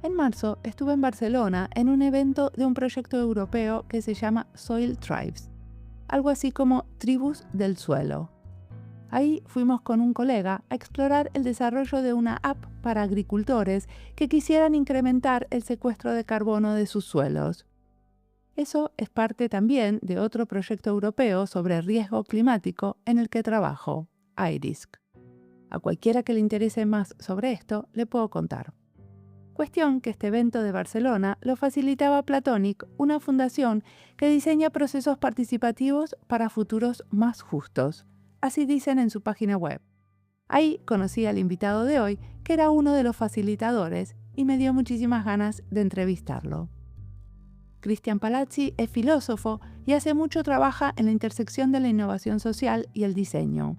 En marzo estuve en Barcelona en un evento de un proyecto europeo que se llama Soil Tribes, algo así como tribus del suelo. Ahí fuimos con un colega a explorar el desarrollo de una app para agricultores que quisieran incrementar el secuestro de carbono de sus suelos. Eso es parte también de otro proyecto europeo sobre riesgo climático en el que trabajo, IRISC. A cualquiera que le interese más sobre esto, le puedo contar. Cuestión que este evento de Barcelona lo facilitaba Platonic, una fundación que diseña procesos participativos para futuros más justos. Así dicen en su página web. Ahí conocí al invitado de hoy, que era uno de los facilitadores, y me dio muchísimas ganas de entrevistarlo. Cristian Palazzi es filósofo y hace mucho trabaja en la intersección de la innovación social y el diseño.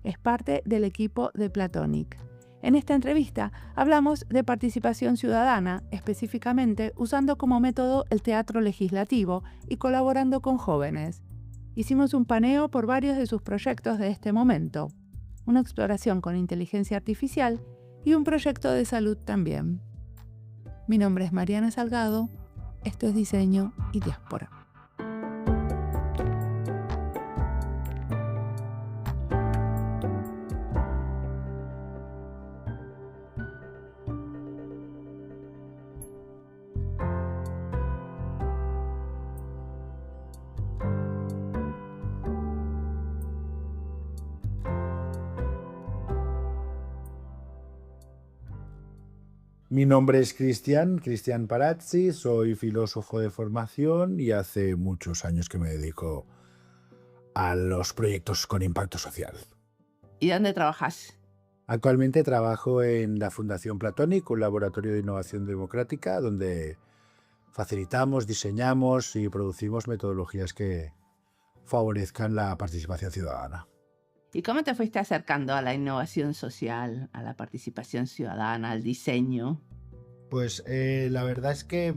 Es parte del equipo de Platonic. En esta entrevista hablamos de participación ciudadana, específicamente usando como método el teatro legislativo y colaborando con jóvenes. Hicimos un paneo por varios de sus proyectos de este momento, una exploración con inteligencia artificial y un proyecto de salud también. Mi nombre es Mariana Salgado, esto es Diseño y Diáspora. Mi nombre es Cristian Palazzi, soy filósofo de formación y hace muchos años que me dedico a los proyectos con impacto social. ¿Y dónde trabajas? Actualmente trabajo en la Fundación Platonic, un laboratorio de innovación democrática donde facilitamos, diseñamos y producimos metodologías que favorezcan la participación ciudadana. ¿Y cómo te fuiste acercando a la innovación social, a la participación ciudadana, al diseño? Pues la verdad es que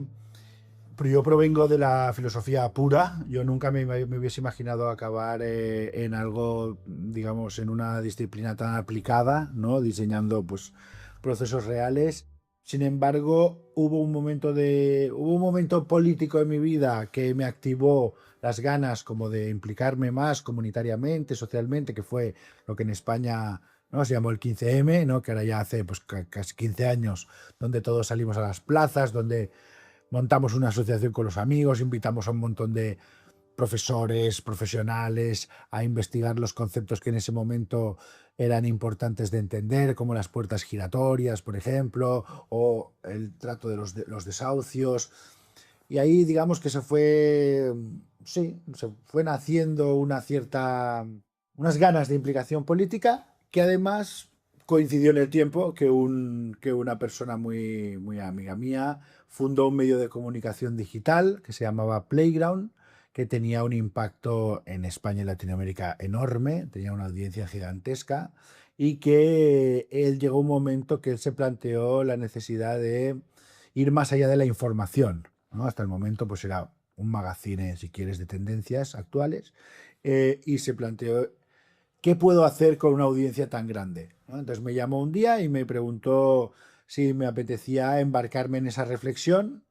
yo provengo de la filosofía pura. Yo nunca me hubiese imaginado acabar en algo, digamos, en una disciplina tan aplicada, ¿no? Diseñando pues, procesos reales. Sin embargo, hubo un momento político en mi vida que me activó las ganas como de implicarme más comunitariamente, socialmente, que fue lo que en España, ¿no?, se llamó el 15M, ¿no?, que ahora ya hace pues, casi 15 años, donde todos salimos a las plazas, donde montamos una asociación con los amigos, invitamos a un montón de profesores, profesionales, a investigar los conceptos que en ese momento eran importantes de entender, como las puertas giratorias, por ejemplo, o el trato de los desahucios. Y ahí, digamos que se fue naciendo unas ganas de implicación política que además coincidió en el tiempo que una persona muy, muy amiga mía fundó un medio de comunicación digital que se llamaba Playground, que tenía un impacto en España y Latinoamérica enorme, tenía una audiencia gigantesca, y que llegó un momento que él se planteó la necesidad de ir más allá de la información, ¿no? Hasta el momento pues era un magazine, si quieres, de tendencias actuales, y se planteó ¿qué puedo hacer con una audiencia tan grande?, ¿no? Entonces me llamó un día y me preguntó si me apetecía embarcarme en esa reflexión.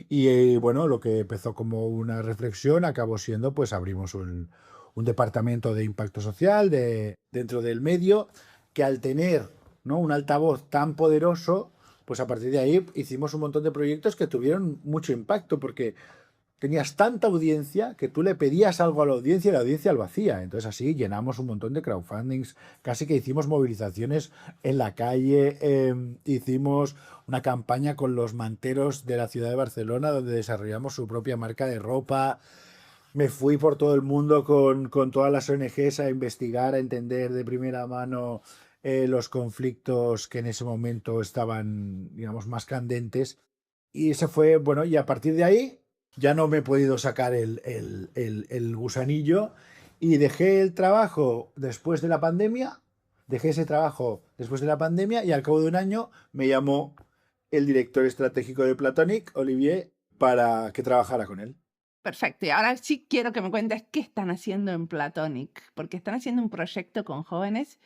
Y bueno, lo que empezó como una reflexión acabó siendo, pues abrimos un departamento de impacto social dentro del medio, que al tener, ¿no?, un altavoz tan poderoso, pues a partir de ahí hicimos un montón de proyectos que tuvieron mucho impacto, porque tenías tanta audiencia que tú le pedías algo a la audiencia y la audiencia lo hacía. Entonces así llenamos un montón de crowdfundings, casi que hicimos movilizaciones en la calle, hicimos una campaña con los manteros de la ciudad de Barcelona donde desarrollamos su propia marca de ropa. Me fui por todo el mundo con todas las ONGs a investigar, a entender de primera mano los conflictos que en ese momento estaban, digamos, más candentes. Y ese fue, bueno, y a partir de ahí ya no me he podido sacar el gusanillo y dejé el trabajo después de la pandemia. Dejé ese trabajo después de la pandemia y al cabo de un año me llamó el director estratégico de Platonic, Olivier, para que trabajara con él. Perfecto, y ahora sí quiero que me cuentes qué están haciendo en Platonic, porque están haciendo un proyecto con jóvenes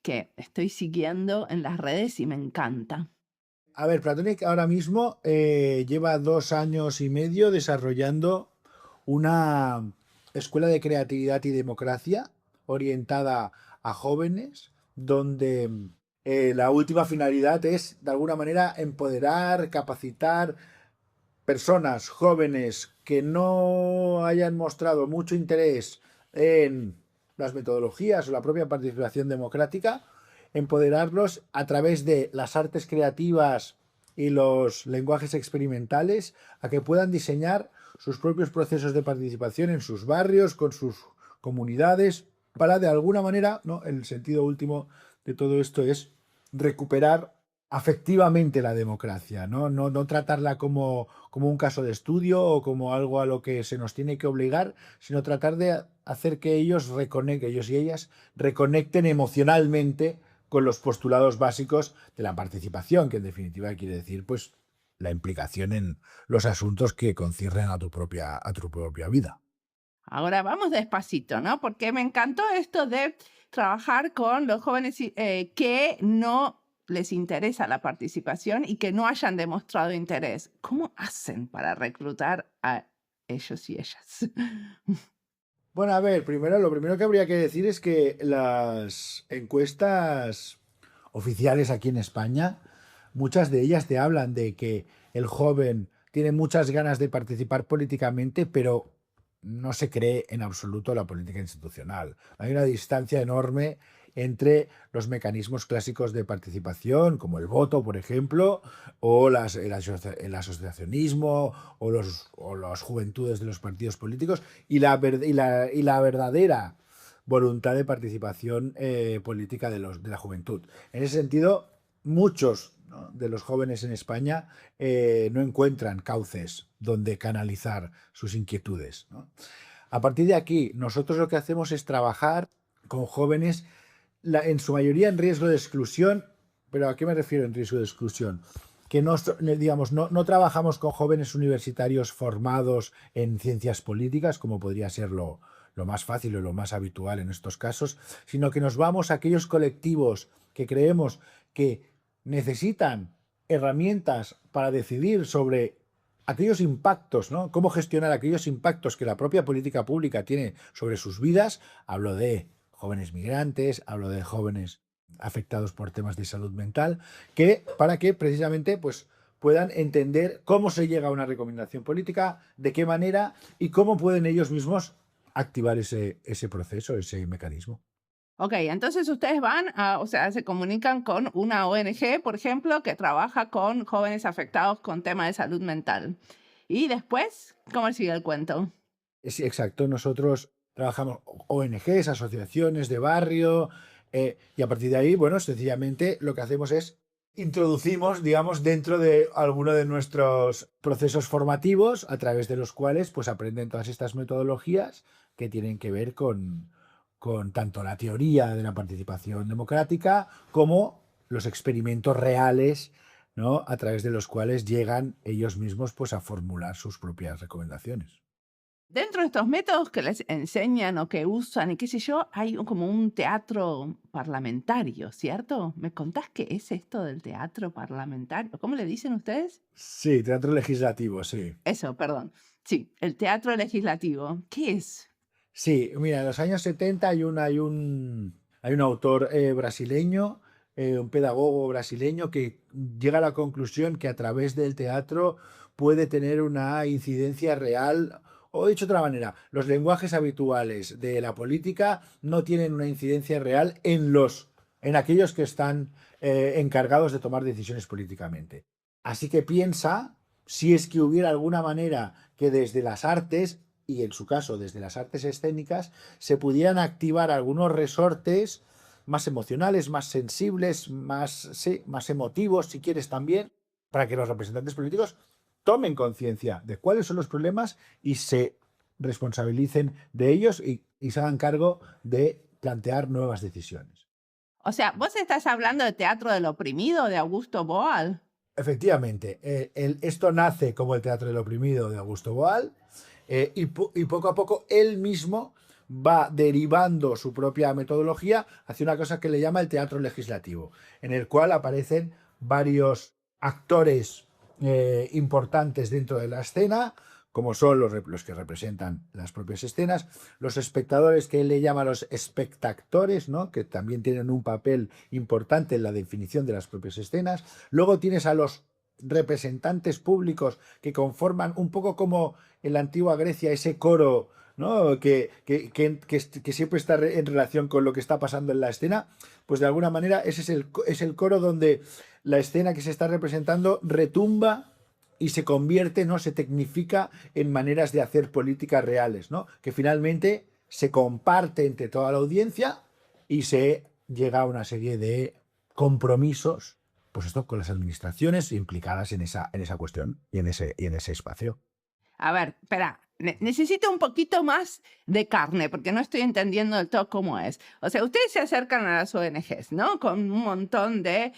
que estoy siguiendo en las redes y me encanta. A ver, Platonic ahora mismo lleva 2 años y medio desarrollando una escuela de creatividad y democracia orientada a jóvenes, donde la última finalidad es, de alguna manera, empoderar, capacitar personas jóvenes que no hayan mostrado mucho interés en las metodologías o la propia participación democrática, empoderarlos a través de las artes creativas y los lenguajes experimentales a que puedan diseñar sus propios procesos de participación en sus barrios, con sus comunidades, para de alguna manera, ¿no? El sentido último de todo esto es recuperar afectivamente la democracia, ¿no? No tratarla como un caso de estudio o como algo a lo que se nos tiene que obligar, sino tratar de hacer que ellos reconecten, ellos y ellas reconecten emocionalmente con los postulados básicos de la participación, que en definitiva quiere decir, pues, la implicación en los asuntos que conciernen a tu propia vida. Ahora vamos despacito, ¿no? Porque me encantó esto de trabajar con los jóvenes que no les interesa la participación y que no hayan demostrado interés. ¿Cómo hacen para reclutar a ellos y ellas? Bueno, a ver, primero, lo primero que habría que decir es que las encuestas oficiales aquí en España, muchas de ellas te hablan de que el joven tiene muchas ganas de participar políticamente, pero no se cree en absoluto la política institucional. Hay una distancia enorme entre los mecanismos clásicos de participación, como el voto, por ejemplo, o el asociacionismo, o las juventudes de los partidos políticos, y la verdadera voluntad de participación política de la juventud. En ese sentido, muchos, ¿no?, de los jóvenes en España no encuentran cauces donde canalizar sus inquietudes, ¿no? A partir de aquí, nosotros lo que hacemos es trabajar con jóvenes, en su mayoría en riesgo de exclusión. ¿Pero a qué me refiero en riesgo de exclusión? Que no, digamos, no trabajamos con jóvenes universitarios formados en ciencias políticas, como podría ser lo más fácil o lo más habitual en estos casos, sino que nos vamos a aquellos colectivos que creemos que necesitan herramientas para decidir sobre aquellos impactos, ¿no? Cómo gestionar aquellos impactos que la propia política pública tiene sobre sus vidas. Hablo de jóvenes migrantes, hablo de jóvenes afectados por temas de salud mental, para que precisamente, pues, puedan entender cómo se llega a una recomendación política, de qué manera y cómo pueden ellos mismos activar ese proceso, ese mecanismo. Ok, entonces ustedes van o sea, se comunican con una ONG, por ejemplo, que trabaja con jóvenes afectados con temas de salud mental. Y después, ¿cómo sigue el cuento? Sí, exacto. Nosotros trabajamos ONGs, asociaciones de barrio, y a partir de ahí, bueno, sencillamente lo que hacemos es introducimos, digamos, dentro de alguno de nuestros procesos formativos, a través de los cuales pues aprenden todas estas metodologías que tienen que ver con tanto la teoría de la participación democrática como los experimentos reales, ¿no?, a través de los cuales llegan ellos mismos pues a formular sus propias recomendaciones. Dentro de estos métodos que les enseñan o que usan y qué sé yo, hay como un teatro parlamentario, ¿cierto? ¿Me contás qué es esto del teatro parlamentario? ¿Cómo le dicen ustedes? Sí, teatro legislativo, sí. Eso, perdón. Sí, el teatro legislativo. ¿Qué es? Sí, mira, en los años 70 hay un autor brasileño, un pedagogo brasileño que llega a la conclusión que a través del teatro puede tener una incidencia real, o dicho de otra manera, los lenguajes habituales de la política no tienen una incidencia real en aquellos que están encargados de tomar decisiones políticamente. Así que piensa si es que hubiera alguna manera que desde las artes, y en su caso desde las artes escénicas, se pudieran activar algunos resortes más emocionales, más sensibles, más, sí, más emotivos, si quieres también, para que los representantes políticos tomen conciencia de cuáles son los problemas y se responsabilicen de ellos, y se hagan cargo de plantear nuevas decisiones. O sea, ¿vos estás hablando de teatro del oprimido de Augusto Boal? Efectivamente, esto nace como el Teatro del Oprimido de Augusto Boal, y poco a poco él mismo va derivando su propia metodología hacia una cosa que le llama el teatro legislativo, en el cual aparecen varios actores importantes dentro de la escena, como son los que representan las propias escenas, los espectadores, que él le llama los espectactores, ¿no? Que también tienen un papel importante en la definición de las propias escenas. Luego tienes a los representantes públicos, que conforman un poco como en la antigua Grecia ese coro, ¿no? Que siempre está en relación con lo que está pasando en la escena. Pues de alguna manera ese es el coro donde la escena que se está representando retumba y se convierte, ¿no? Se tecnifica en maneras de hacer políticas reales, ¿no? Que finalmente se comparte entre toda la audiencia y se llega a una serie de compromisos, pues esto, con las administraciones implicadas en esa cuestión y en ese espacio. A ver, espera, necesito un poquito más de carne porque no estoy entendiendo del todo cómo es. O sea, ustedes se acercan a las ONGs, ¿no? Con un montón de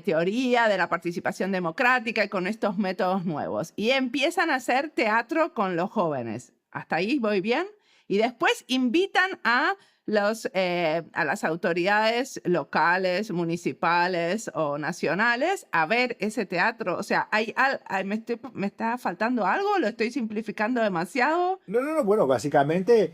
teoría de la participación democrática y con estos métodos nuevos. Y empiezan a hacer teatro con los jóvenes. ¿Hasta ahí voy bien? Y después invitan a las autoridades locales, municipales o nacionales a ver ese teatro. O sea, ¿me está faltando algo? ¿Lo estoy simplificando demasiado? No, bueno, básicamente,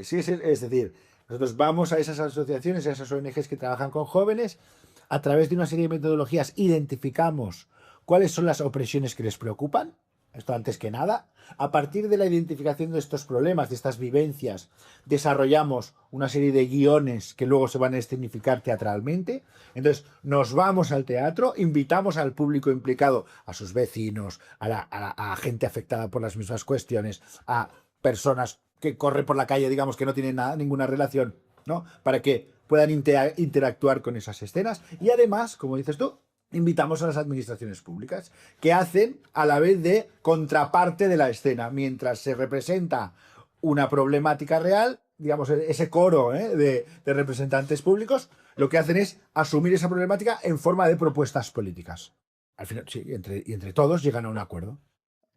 sí, es decir, nosotros vamos a esas asociaciones, a esas ONGs que trabajan con jóvenes, a través de una serie de metodologías identificamos cuáles son las opresiones que les preocupan, esto antes que nada. A partir de la identificación de estos problemas, de estas vivencias, desarrollamos una serie de guiones que luego se van a escenificar teatralmente. Entonces nos vamos al teatro, invitamos al público implicado, a sus vecinos, a gente afectada por las mismas cuestiones, a personas que corren por la calle, digamos, que no tienen ninguna relación, ¿no? Para que puedan interactuar con esas escenas. Y además, como dices tú, invitamos a las administraciones públicas, que hacen a la vez de contraparte de la escena. Mientras se representa una problemática real, digamos, ese coro de representantes públicos, lo que hacen es asumir esa problemática en forma de propuestas políticas. Al final, sí, entre todos llegan a un acuerdo.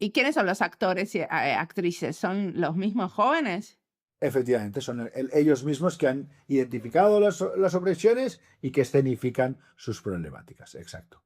¿Y quiénes son los actores y actrices? ¿Son los mismos jóvenes? Efectivamente, son ellos mismos que han identificado las opresiones y que escenifican sus problemáticas. Exacto.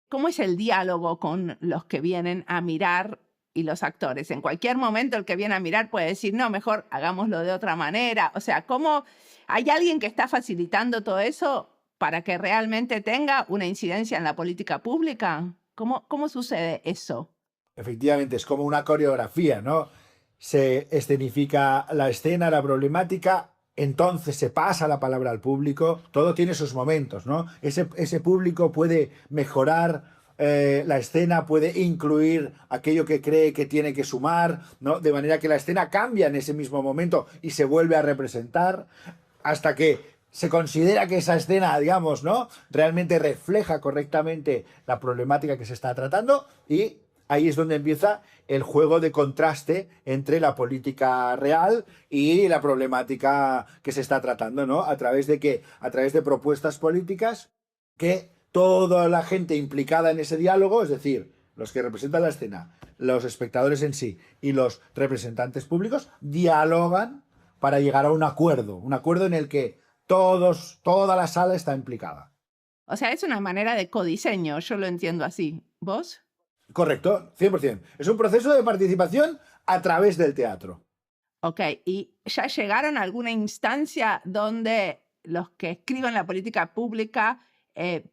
¿Cómo es el diálogo con los que vienen a mirar y los actores? En cualquier momento el que viene a mirar puede decir, no, mejor hagámoslo de otra manera. O sea, ¿cómo hay alguien que está facilitando todo eso para que realmente tenga una incidencia en la política pública? ¿Cómo sucede eso? Efectivamente, es como una coreografía, ¿no? Se escenifica la escena, la problemática, entonces se pasa la palabra al público, todo tiene sus momentos, ¿no? Ese público puede mejorar la escena, puede incluir aquello que cree que tiene que sumar, ¿no? De manera que la escena cambia en ese mismo momento y se vuelve a representar hasta que se considera que esa escena, digamos, ¿no? Realmente refleja correctamente la problemática que se está tratando y ahí es donde empieza el juego de contraste entre la política real y la problemática que se está tratando, ¿no? A través de propuestas políticas que toda la gente implicada en ese diálogo, es decir, los que representan la escena, los espectadores en sí y los representantes públicos, dialogan para llegar a un acuerdo en el que toda la sala está implicada. O sea, es una manera de codiseño, yo lo entiendo así. ¿Vos? Correcto, 100%. Es un proceso de participación a través del teatro. Ok, ¿y ya llegaron a alguna instancia donde los que escriben la política pública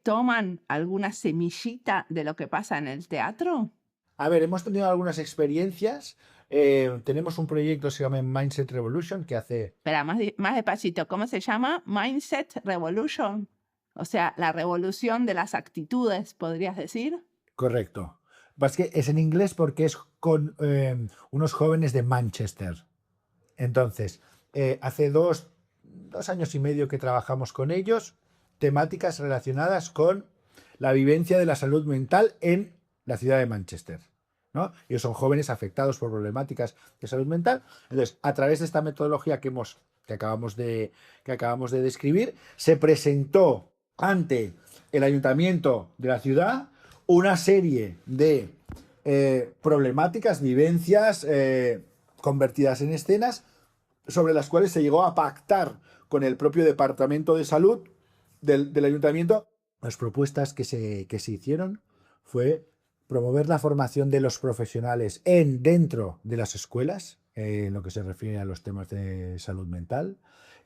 toman alguna semillita de lo que pasa en el teatro? A ver, hemos tenido algunas experiencias. Tenemos un proyecto que se llama Mindset Revolution que hace... Espera, más despacito, ¿cómo se llama? Mindset Revolution. O sea, la revolución de las actitudes, ¿podrías decir? Correcto. Es que es en inglés porque es con unos jóvenes de Manchester. Entonces, hace dos años y medio que trabajamos con ellos, temáticas relacionadas con la vivencia de la salud mental en la ciudad de Manchester, ¿no? Ellos son jóvenes afectados por problemáticas de salud mental. Entonces, a través de esta metodología que acabamos de describir, se presentó ante el ayuntamiento de la ciudad una serie de problemáticas, vivencias convertidas en escenas, sobre las cuales se llegó a pactar con el propio departamento de salud del ayuntamiento las propuestas que se hicieron fue promover la formación de los profesionales dentro de las escuelas, en lo que se refiere a los temas de salud mental,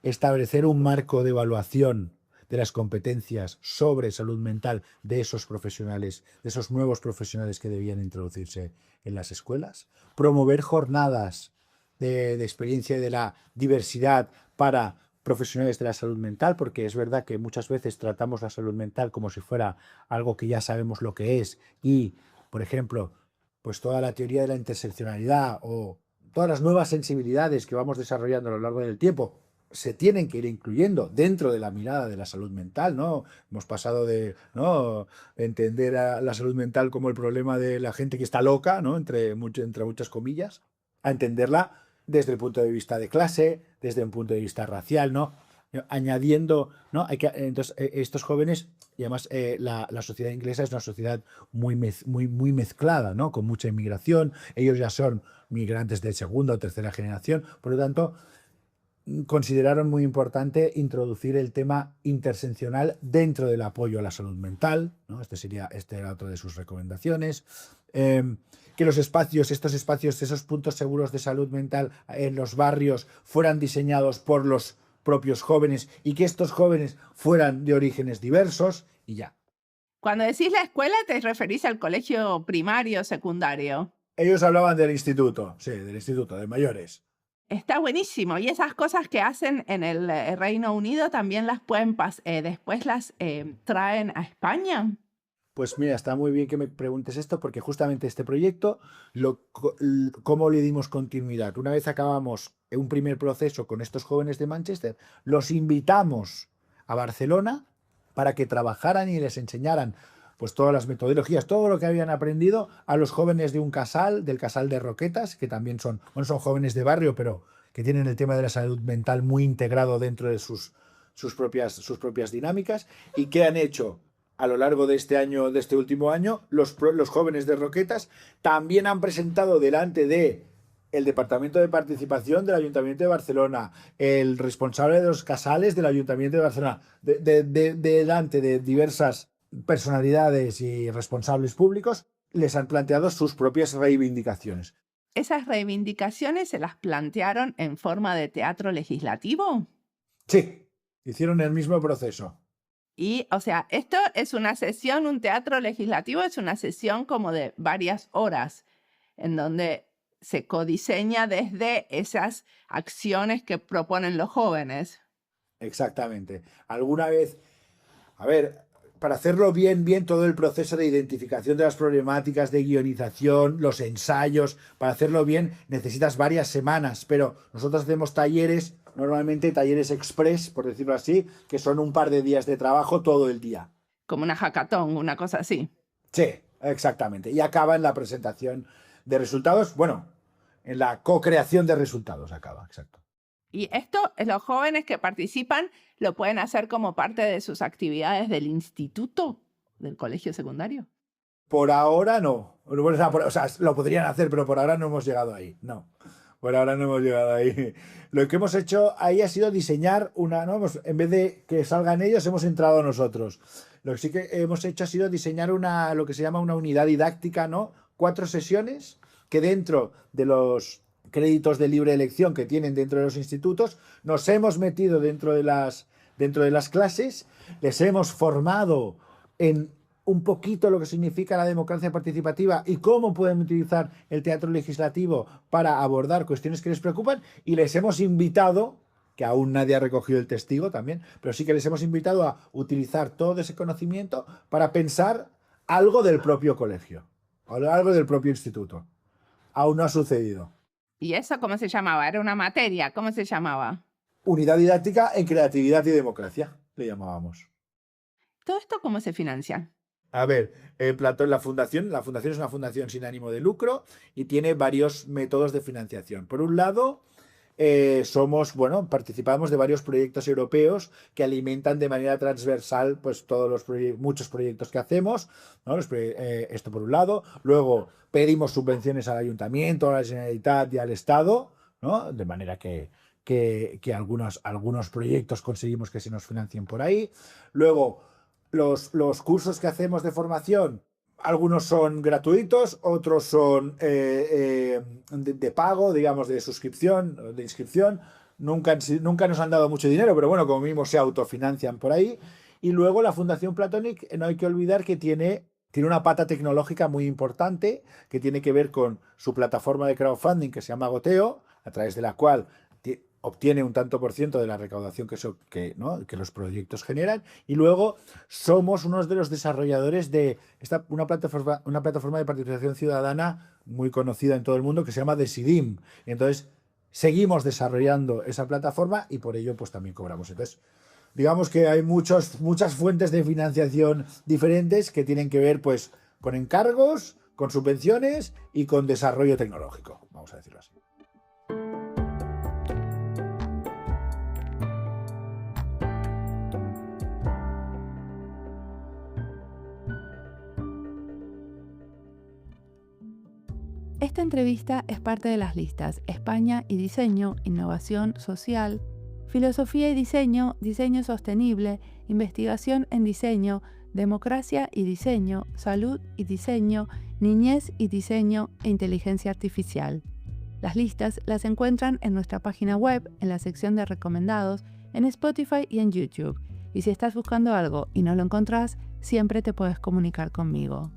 establecer un marco de evaluación de las competencias sobre salud mental de esos profesionales, de esos nuevos profesionales que debían introducirse en las escuelas, promover jornadas de experiencia de la diversidad para profesionales de la salud mental, porque es verdad que muchas veces tratamos la salud mental como si fuera algo que ya sabemos lo que es y, por ejemplo, pues toda la teoría de la interseccionalidad o todas las nuevas sensibilidades que vamos desarrollando a lo largo del tiempo se tienen que ir incluyendo dentro de la mirada de la salud mental, ¿no? Hemos pasado de, ¿no?, entender a la salud mental como el problema de la gente que está loca, ¿no?, entre muchas comillas, a entenderla desde el punto de vista de clase, desde un punto de vista racial, ¿no? Añadiendo, ¿no? Entonces, estos jóvenes, y además la sociedad inglesa es una sociedad muy mezclada, ¿no? Con mucha inmigración, ellos ya son migrantes de segunda o tercera generación, por lo tanto, consideraron muy importante introducir el tema interseccional dentro del apoyo a la salud mental, ¿no? Este era otra de sus recomendaciones. Que los espacios, esos puntos seguros de salud mental en los barrios fueran diseñados por los propios jóvenes y que estos jóvenes fueran de orígenes diversos y ya. Cuando decís la escuela, ¿te referís al colegio primario, secundario? Ellos hablaban del instituto, sí, del instituto, de mayores. Está buenísimo. Y esas cosas que hacen en el Reino Unido también las pueden después las traen a España. Pues mira, está muy bien que me preguntes esto porque justamente este proyecto, ¿cómo le dimos continuidad? Una vez acabamos un primer proceso con estos jóvenes de Manchester, los invitamos a Barcelona para que trabajaran y les enseñaran pues todas las metodologías, todo lo que habían aprendido a los jóvenes de un casal, del casal de Roquetas, que también son jóvenes de barrio, pero que tienen el tema de la salud mental muy integrado dentro de sus propias dinámicas. ¿Y qué han hecho? A lo largo de este año, de este último año, los jóvenes de Roquetas también han presentado delante de el Departamento de Participación del Ayuntamiento de Barcelona, el responsable de los casales del Ayuntamiento de Barcelona, delante de diversas personalidades y responsables públicos, les han planteado sus propias reivindicaciones. ¿Esas reivindicaciones se las plantearon en forma de teatro legislativo? Sí, hicieron el mismo proceso. Y, o sea, esto es una sesión, un teatro legislativo es una sesión como de varias horas, en donde se codiseña desde esas acciones que proponen los jóvenes. Exactamente. Alguna vez, a ver, para hacerlo bien todo el proceso de identificación de las problemáticas, de guionización, los ensayos, para hacerlo bien necesitas varias semanas, pero nosotros hacemos talleres, normalmente talleres express, por decirlo así, que son un par de días de trabajo todo el día. Como una hackathon, una cosa así. Sí, exactamente. Y acaba en la presentación de resultados, bueno, en la co-creación de resultados acaba, exacto. Y esto, los jóvenes que participan, lo pueden hacer como parte de sus actividades del instituto, del colegio secundario. Por ahora no. O sea, lo podrían hacer, pero por ahora no hemos llegado ahí. No. Por ahora no hemos llegado ahí. Lo que hemos hecho ahí ha sido diseñar una, ¿no? En vez de que salgan ellos, hemos entrado nosotros. Lo que sí que hemos hecho ha sido diseñar lo que se llama una unidad didáctica, ¿no? 4 sesiones que dentro de los créditos de libre elección que tienen dentro de los institutos, nos hemos metido dentro de las clases, les hemos formado en un poquito lo que significa la democracia participativa y cómo pueden utilizar el teatro legislativo para abordar cuestiones que les preocupan, y les hemos invitado, que aún nadie ha recogido el testigo también, pero sí que les hemos invitado a utilizar todo ese conocimiento para pensar algo del propio colegio, algo del propio instituto. Aún no ha sucedido. ¿Y eso cómo se llamaba? Era una materia, ¿cómo se llamaba? Unidad didáctica en creatividad y democracia, le llamábamos. ¿Todo esto cómo se financia? A ver, la fundación es una fundación sin ánimo de lucro y tiene varios métodos de financiación. Por un lado, participamos de varios proyectos europeos que alimentan de manera transversal pues muchos proyectos que hacemos, ¿no? Esto por un lado. Luego pedimos subvenciones al ayuntamiento, a la Generalitat y al Estado, ¿no? De manera que algunos proyectos conseguimos que se nos financien por ahí. Luego, los cursos que hacemos de formación Algunos son gratuitos, otros son de pago, digamos, de suscripción, de inscripción. Nunca nos han dado mucho dinero, pero bueno, como mismo se autofinancian por ahí. Y luego la Fundación Platonic, no hay que olvidar que tiene una pata tecnológica muy importante que tiene que ver con su plataforma de crowdfunding que se llama Goteo, a través de la cual obtiene un tanto por ciento de la recaudación que los proyectos generan. Y luego somos uno de los desarrolladores de una plataforma de participación ciudadana muy conocida en todo el mundo que se llama Decidim. Entonces, seguimos desarrollando esa plataforma y por ello pues también cobramos. Entonces, digamos que hay muchas fuentes de financiación diferentes que tienen que ver pues con encargos, con subvenciones y con desarrollo tecnológico, vamos a decirlo así. Esta entrevista es parte de las listas España y Diseño, Innovación Social, Filosofía y Diseño, Diseño Sostenible, Investigación en Diseño, Democracia y Diseño, Salud y Diseño, Niñez y Diseño e Inteligencia Artificial. Las listas las encuentran en nuestra página web, en la sección de recomendados, en Spotify y en YouTube. Y si estás buscando algo y no lo encontrás, siempre te puedes comunicar conmigo.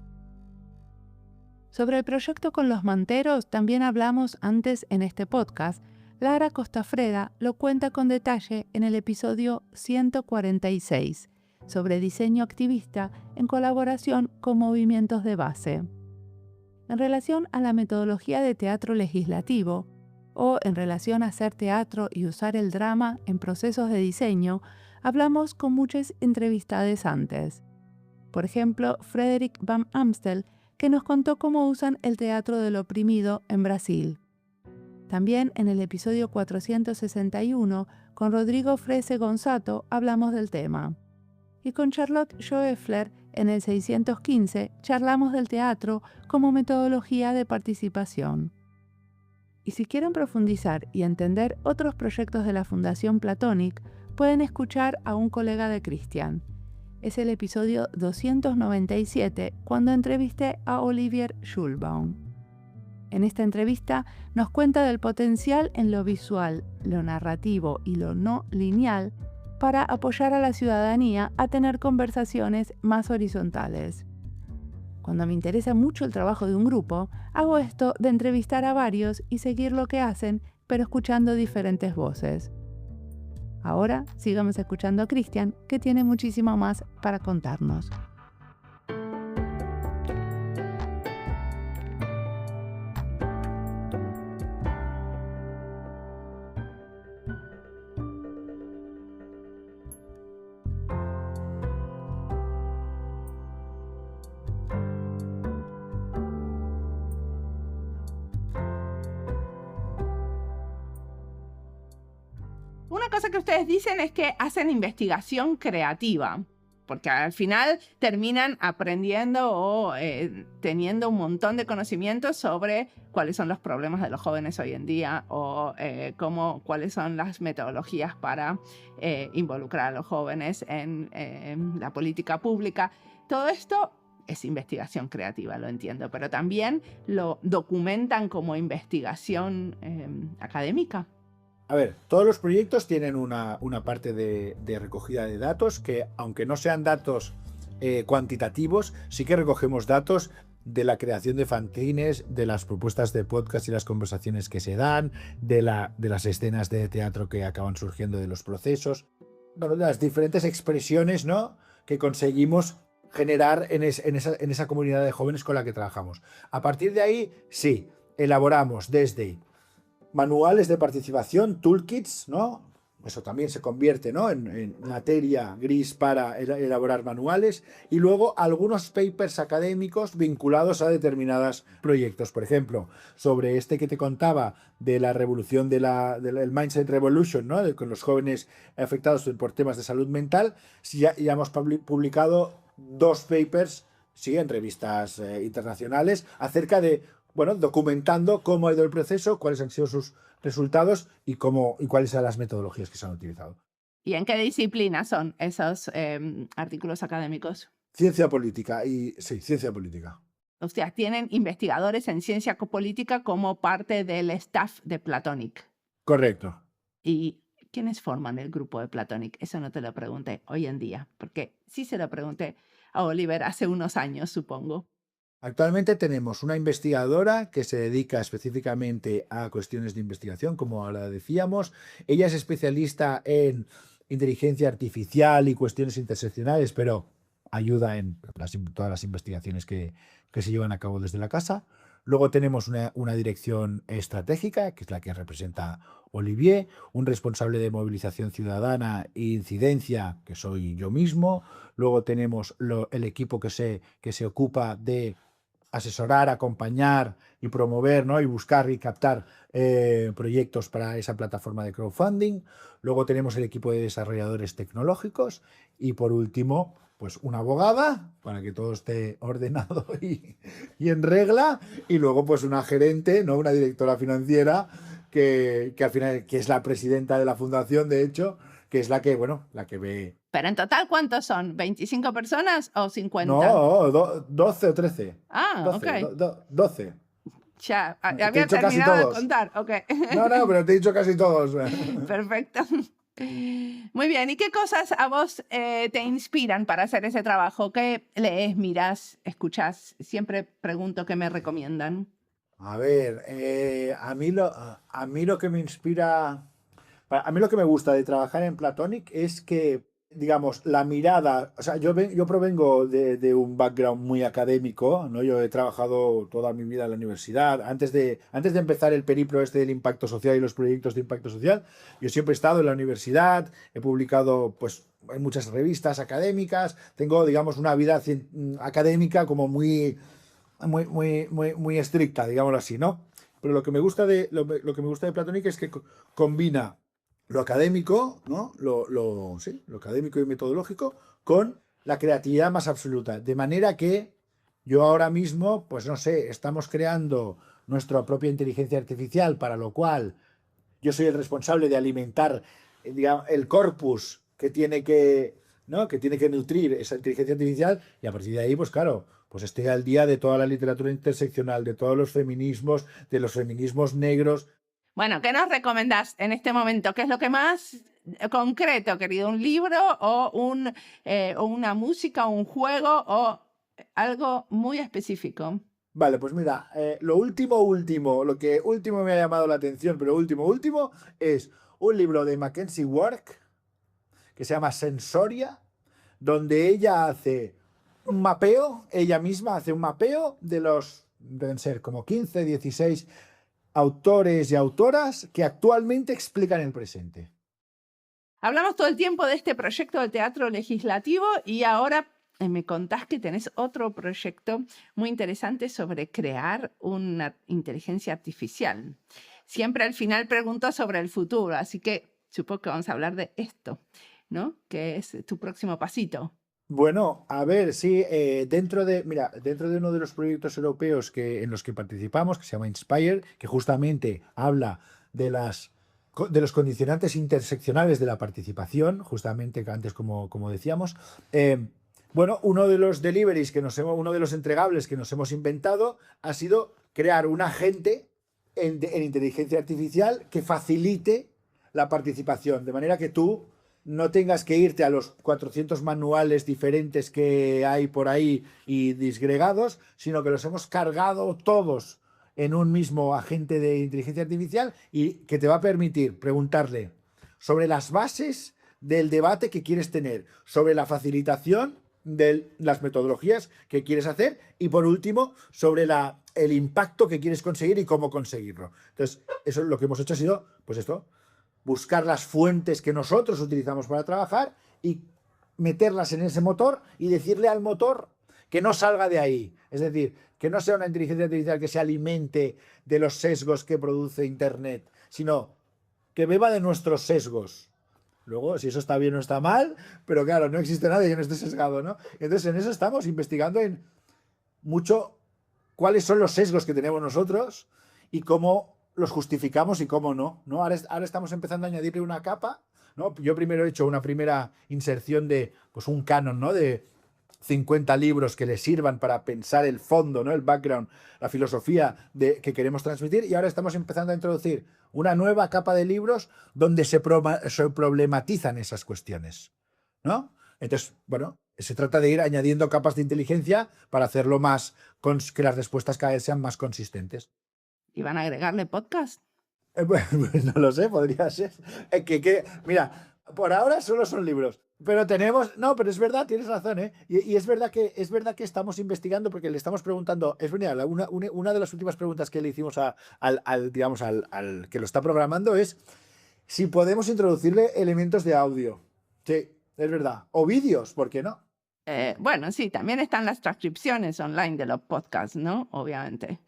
Sobre el proyecto con los manteros también hablamos antes en este podcast. Lara Costafreda lo cuenta con detalle en el episodio 146 sobre diseño activista en colaboración con movimientos de base. En relación a la metodología de teatro legislativo o en relación a hacer teatro y usar el drama en procesos de diseño, hablamos con muchas entrevistades antes. Por ejemplo, Frederick Van Amstel, que nos contó cómo usan el teatro del oprimido en Brasil. También en el episodio 461, con Rodrigo Frese Gonzato, hablamos del tema. Y con Charlotte Schoeffler, en el 615, charlamos del teatro como metodología de participación. Y si quieren profundizar y entender otros proyectos de la Fundación Platonic, pueden escuchar a un colega de Cristian. Es el episodio 297, cuando entrevisté a Olivier Schulbaum. En esta entrevista nos cuenta del potencial en lo visual, lo narrativo y lo no lineal para apoyar a la ciudadanía a tener conversaciones más horizontales. Cuando me interesa mucho el trabajo de un grupo, hago esto de entrevistar a varios y seguir lo que hacen, pero escuchando diferentes voces. Ahora sigamos escuchando a Cristian, que tiene muchísimo más para contarnos. Una cosa que ustedes dicen es que hacen investigación creativa, porque al final terminan aprendiendo o teniendo un montón de conocimientos sobre cuáles son los problemas de los jóvenes hoy en día o cuáles son las metodologías para involucrar a los jóvenes en la política pública. Todo esto es investigación creativa, lo entiendo, pero también lo documentan como investigación académica. A ver, todos los proyectos tienen una parte de recogida de datos que, aunque no sean datos cuantitativos, sí que recogemos datos de la creación de fanzines, de las propuestas de podcast y las conversaciones que se dan, de las escenas de teatro que acaban surgiendo de los procesos, bueno, de las diferentes expresiones, ¿no?, que conseguimos generar en esa comunidad de jóvenes con la que trabajamos. A partir de ahí, sí, elaboramos desde manuales de participación, toolkits, ¿no? Eso también se convierte, ¿no?, en materia gris para elaborar manuales, y luego algunos papers académicos vinculados a determinados proyectos. Por ejemplo, sobre este que te contaba de la revolución del Mindset Revolution, ¿no?, con los jóvenes afectados por temas de salud mental, ya hemos publicado 2 papers, sí, en revistas internacionales, acerca de, bueno, documentando cómo ha ido el proceso, cuáles han sido sus resultados y cuáles son las metodologías que se han utilizado. ¿Y en qué disciplina son esos artículos académicos? Ciencia política y sí, ciencia política. O sea, tienen investigadores en ciencia política como parte del staff de Platonic. Correcto. ¿Y quiénes forman el grupo de Platonic? Eso no te lo pregunté hoy en día, porque sí se lo pregunté a Oliver hace unos años, supongo. Actualmente tenemos una investigadora que se dedica específicamente a cuestiones de investigación, como ahora decíamos. Ella es especialista en inteligencia artificial y cuestiones interseccionales, pero ayuda en todas las investigaciones que se llevan a cabo desde la casa. Luego tenemos una dirección estratégica, que es la que representa Olivier, un responsable de movilización ciudadana e incidencia, que soy yo mismo. Luego tenemos el equipo que se ocupa de asesorar, acompañar y promover, ¿no? Y buscar y captar proyectos para esa plataforma de crowdfunding. Luego tenemos el equipo de desarrolladores tecnológicos y por último, pues una abogada para que todo esté ordenado y en regla, y luego pues una gerente, ¿no? Una directora financiera que al final que es la presidenta de la fundación, de hecho, que es la que, bueno, la que ve. Pero en total, ¿cuántos son? ¿25 personas o 50? No, 12 o 13. Ah, 12, ok. 12. Ya, Te he había dicho casi terminado de todos. contar. Ok. No, pero te he dicho casi todos. Perfecto. Muy bien. ¿Y qué cosas a vos te inspiran para hacer ese trabajo? ¿Qué lees, miras, escuchas? Siempre pregunto qué me recomiendan. A ver, a mí lo que me inspira, a mí lo que me gusta de trabajar en Platonic es que, digamos, la mirada, o sea, yo provengo de un background muy académico, ¿no? Yo he trabajado toda mi vida en la universidad. Antes de empezar el periplo este del impacto social y los proyectos de impacto social, yo siempre he estado en la universidad, he publicado, pues, en muchas revistas académicas, tengo, digamos, una vida académica como muy estricta, digámoslo así, ¿no? Pero lo que me gusta lo que me gusta de Platonic es que combina lo académico, ¿no? Sí, lo académico y metodológico con la creatividad más absoluta. De manera que yo ahora mismo, pues no sé, estamos creando nuestra propia inteligencia artificial, para lo cual yo soy el responsable de alimentar, digamos, el corpus que tiene que, ¿no? Que tiene que nutrir esa inteligencia artificial, y a partir de ahí, pues claro, pues estoy al día de toda la literatura interseccional, de todos los feminismos, de los feminismos negros. Bueno, ¿qué nos recomendás en este momento? ¿Qué es lo que más concreto, querido? ¿Un libro o una música o un juego o algo muy específico? Vale, pues mira, lo último, lo que último me ha llamado la atención, pero último, es un libro de Mackenzie Wark que se llama Sensoria, donde ella hace un mapeo, ella misma hace un mapeo de deben ser como 15, 16 autores y autoras que actualmente explican el presente. Hablamos todo el tiempo de este proyecto del teatro legislativo y ahora me contás que tenés otro proyecto muy interesante sobre crear una inteligencia artificial. Siempre al final pregunto sobre el futuro, así que supongo que vamos a hablar de esto, ¿no? Que es tu próximo pasito. Bueno, a ver, sí, dentro de uno de los proyectos europeos en los que participamos, que se llama Inspire, que justamente habla de los condicionantes interseccionales de la participación, justamente antes como decíamos, bueno, uno de los deliveries uno de los entregables que nos hemos inventado ha sido crear un agente en inteligencia artificial que facilite la participación, de manera que tú no tengas que irte a los 400 manuales diferentes que hay por ahí y disgregados, sino que los hemos cargado todos en un mismo agente de inteligencia artificial y que te va a permitir preguntarle sobre las bases del debate que quieres tener, sobre la facilitación de las metodologías que quieres hacer y, por último, sobre el impacto que quieres conseguir y cómo conseguirlo. Entonces, eso lo que hemos hecho ha sido, pues esto, buscar las fuentes que nosotros utilizamos para trabajar y meterlas en ese motor y decirle al motor que no salga de ahí. Es decir, que no sea una inteligencia artificial que se alimente de los sesgos que produce Internet, sino que beba de nuestros sesgos. Luego, si eso está bien o está mal, pero claro, no existe nadie que no esté sesgado, ¿no? Entonces, en eso estamos investigando en mucho cuáles son los sesgos que tenemos nosotros y cómo los justificamos y cómo no, ¿no? Ahora estamos empezando a añadirle una capa, ¿no? Yo primero he hecho una primera inserción de, pues, un canon, ¿no? De 50 libros que les sirvan para pensar el fondo, ¿no? El background, la filosofía que queremos transmitir, y ahora estamos empezando a introducir una nueva capa de libros donde se problematizan esas cuestiones, ¿no? Entonces, bueno, se trata de ir añadiendo capas de inteligencia para hacerlo más, que las respuestas cada vez sean más consistentes. ¿Y van a agregarle podcast? Pues no lo sé, podría ser. Mira, por ahora solo son libros. Pero tenemos. No, pero es verdad, tienes razón, ¿eh? Y es verdad que estamos investigando porque le estamos preguntando. Es verdad, una de las últimas preguntas que le hicimos al que lo está programando es si podemos introducirle elementos de audio. Sí, es verdad. O vídeos, ¿por qué no? Bueno, sí, también están las transcripciones online de los podcasts, ¿no? Obviamente.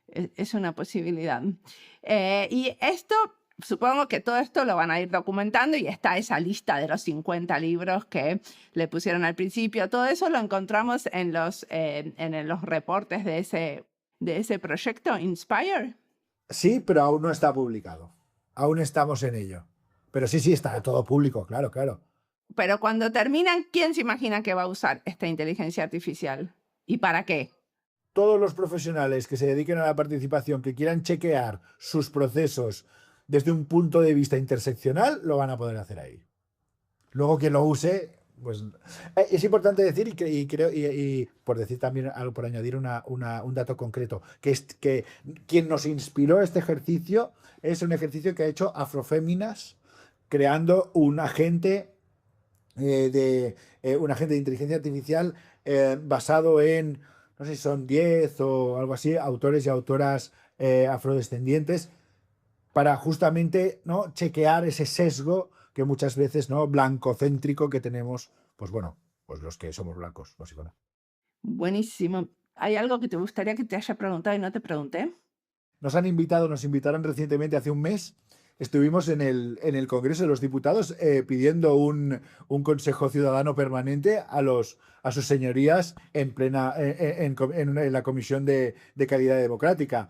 Es una posibilidad. Y esto, supongo que todo esto lo van a ir documentando y está esa lista de los 50 libros que le pusieron al principio. Todo eso lo encontramos en los reportes de ese proyecto Inspire. Sí, pero aún no está publicado. Aún estamos en ello. Pero sí, está todo público, claro, claro. Pero cuando terminan, ¿quién se imagina que va a usar esta inteligencia artificial? ¿Y para qué? Todos los profesionales que se dediquen a la participación, que quieran chequear sus procesos desde un punto de vista interseccional, lo van a poder hacer ahí. Luego quien lo use, pues es importante decir, y por decir también algo, por añadir un dato concreto, que es que quien nos inspiró este ejercicio es un ejercicio que ha hecho Afroféminas, creando un agente de inteligencia artificial basado en, no sé si son 10 o algo así, autores y autoras afrodescendientes, para justamente, ¿no?, chequear ese sesgo que muchas veces, ¿no?, blancocéntrico que tenemos, pues bueno, pues los que somos blancos, básicamente. Buenísimo. ¿Hay algo que te gustaría que te haya preguntado y no te pregunté? Nos invitaron recientemente, hace un mes. Estuvimos en el Congreso de los Diputados pidiendo un Consejo Ciudadano permanente a sus señorías en la Comisión de Calidad Democrática.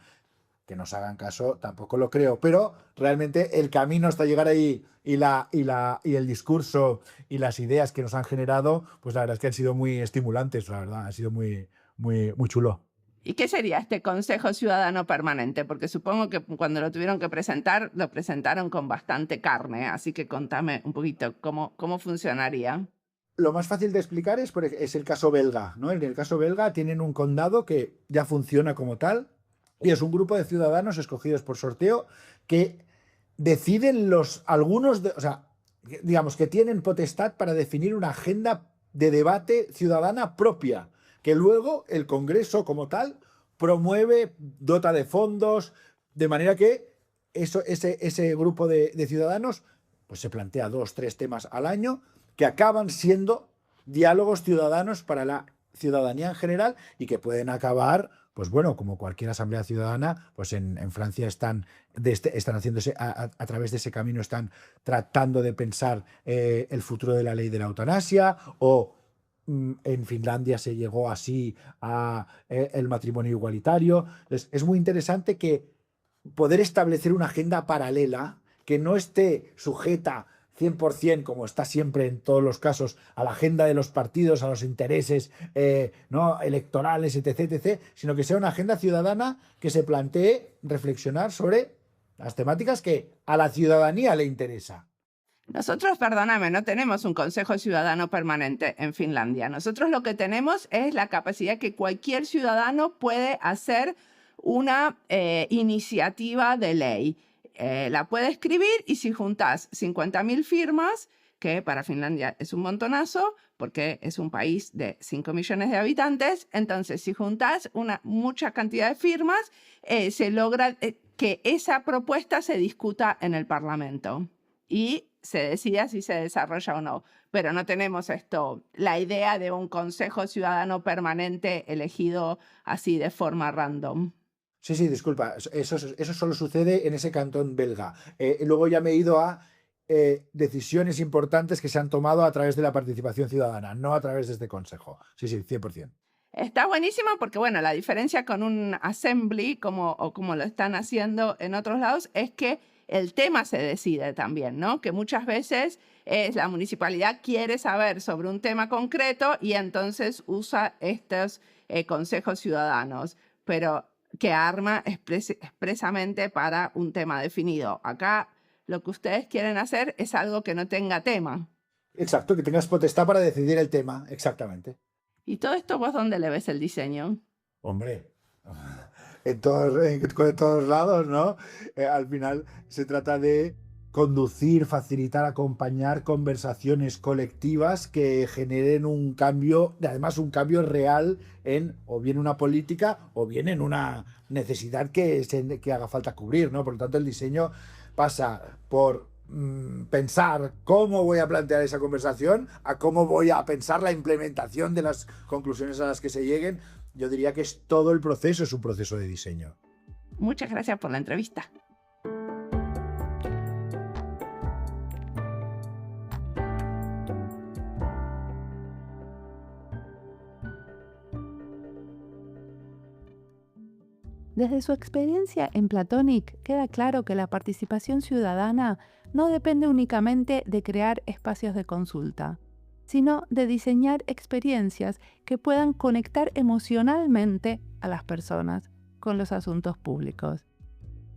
Que nos hagan caso, tampoco lo creo, pero realmente el camino hasta llegar ahí y el discurso y las ideas que nos han generado, pues la verdad es que han sido muy estimulantes, la verdad, ha sido muy, muy, muy chulo. ¿Y qué sería este Consejo Ciudadano Permanente? Porque supongo que cuando lo tuvieron que presentar, lo presentaron con bastante carne, así que contame un poquito cómo funcionaría. Lo más fácil de explicar es el caso belga, ¿no? En el caso belga tienen un condado que ya funciona como tal y es un grupo de ciudadanos escogidos por sorteo que deciden digamos que tienen potestad para definir una agenda de debate ciudadana propia, que luego el Congreso como tal promueve, dota de fondos, de manera que ese grupo de ciudadanos pues se plantea 2-3 temas al año que acaban siendo diálogos ciudadanos para la ciudadanía en general y que pueden acabar, pues bueno, como cualquier asamblea ciudadana, pues en Francia están haciéndose, a través de ese camino están tratando de pensar el futuro de la ley de la eutanasia, o en Finlandia se llegó así a el matrimonio igualitario. Es muy interesante que poder establecer una agenda paralela que no esté sujeta 100%, como está siempre en todos los casos, a la agenda de los partidos, a los intereses ¿no?, electorales, etc., sino que sea una agenda ciudadana que se plantee reflexionar sobre las temáticas que a la ciudadanía le interesa. Nosotros, perdóname, no tenemos un Consejo Ciudadano Permanente en Finlandia. Nosotros lo que tenemos es la capacidad que cualquier ciudadano puede hacer una iniciativa de ley. La puede escribir y si juntas 50.000 firmas, que para Finlandia es un montonazo, porque es un país de 5 millones de habitantes, entonces si juntas mucha cantidad de firmas, se logra que esa propuesta se discuta en el Parlamento y se decida si se desarrolla o no. Pero no tenemos la idea de un Consejo Ciudadano Permanente elegido así de forma random. Sí, disculpa, eso solo sucede en ese cantón belga. Luego ya me he ido a decisiones importantes que se han tomado a través de la participación ciudadana, no a través de este consejo. Sí, 100%. Está buenísimo porque, bueno, la diferencia con un assembly, como lo están haciendo en otros lados, es que el tema se decide también, ¿no? Que muchas veces la municipalidad quiere saber sobre un tema concreto y entonces usa estos consejos ciudadanos, pero que arma expresamente para un tema definido. Acá lo que ustedes quieren hacer es algo que no tenga tema. Exacto, que tengas potestad para decidir el tema, exactamente. ¿Y todo esto vos dónde le ves el diseño? Hombre, en todos lados, ¿no? Al final se trata de conducir, facilitar, acompañar conversaciones colectivas que generen un cambio, y además un cambio real en o bien una política o bien en una necesidad que haga falta cubrir, ¿no? Por lo tanto, el diseño pasa por pensar cómo voy a plantear esa conversación, a cómo voy a pensar la implementación de las conclusiones a las que se lleguen. Yo diría que es todo el proceso, es un proceso de diseño. Muchas gracias por la entrevista. Desde su experiencia en Platonic queda claro que la participación ciudadana no depende únicamente de crear espacios de consulta, sino de diseñar experiencias que puedan conectar emocionalmente a las personas con los asuntos públicos.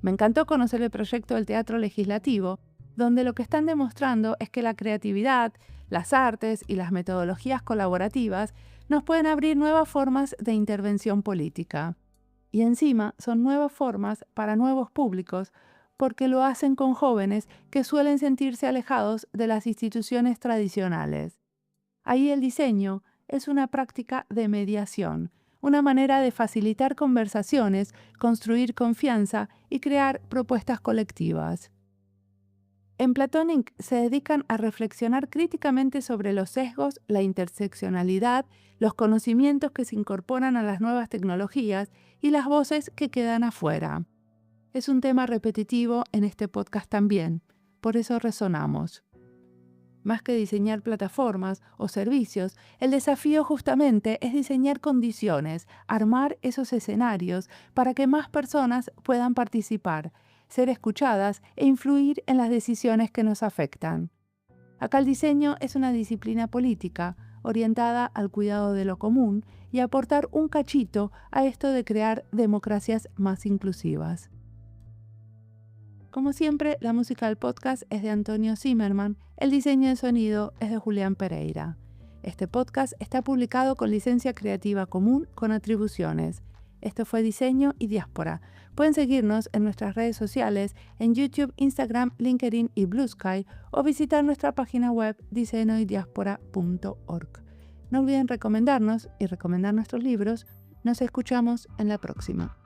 Me encantó conocer el proyecto del Teatro Legislativo, donde lo que están demostrando es que la creatividad, las artes y las metodologías colaborativas nos pueden abrir nuevas formas de intervención política. Y encima son nuevas formas para nuevos públicos porque lo hacen con jóvenes que suelen sentirse alejados de las instituciones tradicionales. Ahí el diseño es una práctica de mediación, una manera de facilitar conversaciones, construir confianza y crear propuestas colectivas. En Platonic se dedican a reflexionar críticamente sobre los sesgos, la interseccionalidad, los conocimientos que se incorporan a las nuevas tecnologías y las voces que quedan afuera. Es un tema repetitivo en este podcast también, por eso resonamos. Más que diseñar plataformas o servicios, el desafío justamente es diseñar condiciones, armar esos escenarios para que más personas puedan participar, ser escuchadas e influir en las decisiones que nos afectan. Acá el diseño es una disciplina política orientada al cuidado de lo común y aportar un cachito a esto de crear democracias más inclusivas. Como siempre, la música del podcast es de Antonio Zimmerman, el diseño de sonido es de Julián Pereira. Este podcast está publicado con licencia creativa común con atribuciones. Esto fue Diseño y Diáspora. Pueden seguirnos en nuestras redes sociales, en YouTube, Instagram, LinkedIn y Blue Sky, o visitar nuestra página web diseñoydiaspora.org. No olviden recomendarnos y recomendar nuestros libros. Nos escuchamos en la próxima.